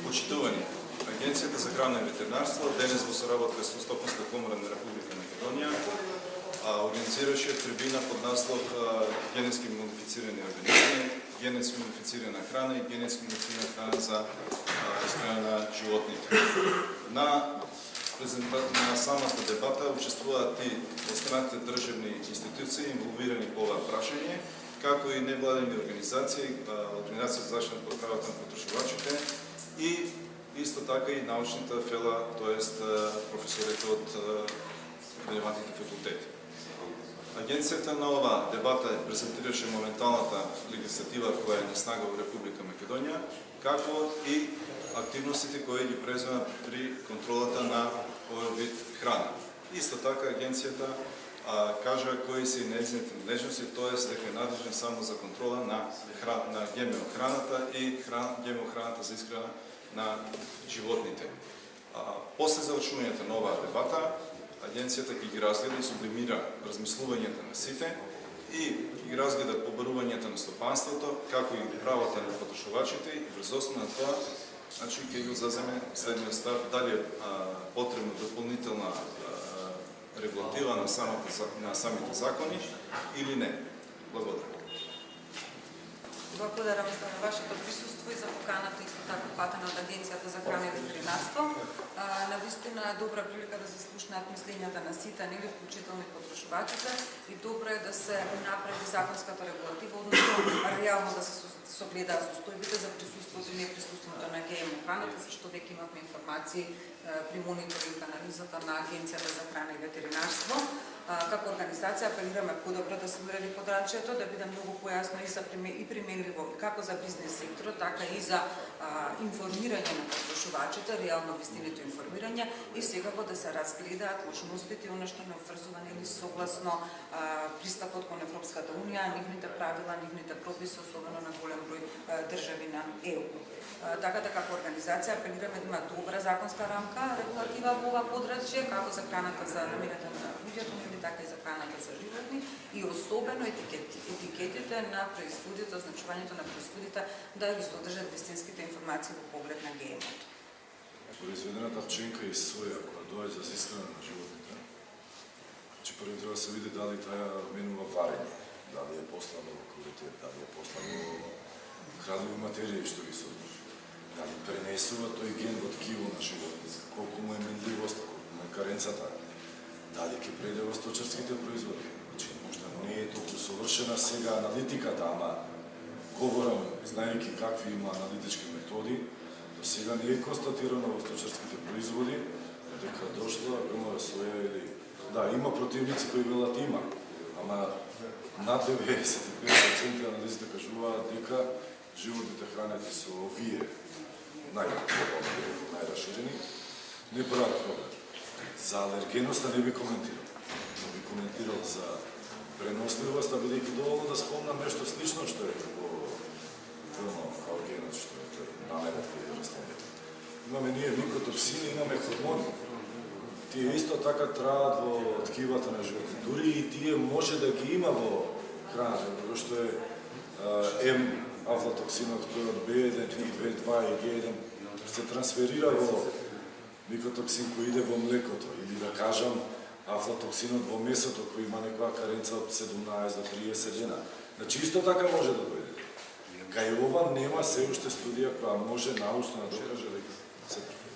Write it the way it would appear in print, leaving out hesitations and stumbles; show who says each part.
Speaker 1: Почитувани, Агенцијата за храна и ветеринарство денес во соработка со Стопанска комора на Република Македонија организираше трибина под наслов генетски модифицирани организми, генетски модифицирана храна и генетски модифицирана храна за изхрана на животните. На самата дебата учествуваат и останатите државни институции инволвирани по ова прашање, како и невладени организации, Организација за заштита на правата на потрошувачите и исто така и научната фела, тоест професорите од релевантните факултети. Агенцијата на ова дебата презентираше моменталната легислатива која е на снага во Република Македонија, како и активностите кои ги презема при контролата на овој вид храна. Исто така агенцијата кажа кои се и нејзините надлежности, тоест дека е надлежен само за контрола на ГМО храната и ГМО храната за исхрана на животните. После завршувањето на оваа дебата, агенцијата ќе ги разгледа и сублимира размислувањата на сите и ги разгледа побарувањата на стопанството, како и правата на потрошувачите и врз основа на тоа, значи ќе ги заземе следниот став, дали е потребна дополнителна регулатива на самите закони или не. Благодарам.
Speaker 2: Благодарам за вашето присуство и за поканата исто така патена од Агенцијата за храна и ветеринарство. Навистина е добра прилика да се слушнаат мислењата на сите, нели вклучително и потрошувачите, и добро е да се напреди законската регулатива, односно реално да се согледаат состојбите за присуството и неприсуството на ГМО храната, зашто веќе имавме информации при мониторинг анализата на Агенцијата за храна и ветеринарство. Како организација апелираме подобро да се уреди подрачјето, да биде многу појасно и применливо како за бизнес секторот, така и за информирање на потрошувачите, реално вистинито информирање и секако да се разгледаат можностите, она што не обврзувани или согласно пристапот кон Европската унија, нивните правила, нивните прописи, особено на голем број држави на ЕУ. Така да како организација апелираме да има добра законска рамка, регулатива во ова подрачје, како за храната за намирата на луѓето, така и за храната за животни и особено етикетите на производите, означувањето на производите да ги содржат вистинските информации во поглед на ГМО-то.
Speaker 3: Произведената пченка и соја која доаѓа за исхрана на животните, че прво треба да се види дали таа менува варење, дали е послано во квалитет, дали е послано хранливи материи што ги содржи, дали пренесува тој ген во ткиво на животните, колку му е менливоста, колку му е каренцата, дали ќе преде во сточарските производи. Значи, можда не е толку совршена сега аналитиката, ама говорам, знаејќи какви има аналитички методи, до сега не е констатирано во сточарските производи дека дошла ГМО соја или... Да, има противници кои велат има, ама над 95% анализите кажуваат дека животните хранети со овие најраширени не прават проблем. За алергеноста не би коментирал. Не би коментирал за преносливост, а бидејќи доволно да спомнам нешто слично што е како алергенот, што е тој намерет кој е растенијата. Имаме ние микротоксини, имаме хормони. Тие исто така траат во ткивата на животни. Дури и тие може да ги има во храната, како што е афлатоксинот кој од B1 и B2 и G1 се трансферира во микротоксин кој иде во млекото, или да кажам афлатоксинот во месото кој има некоја каренца од 17 до 30 дена. Значи исто така може да дојде. Кај ова нема се уште студија која може научно да докаже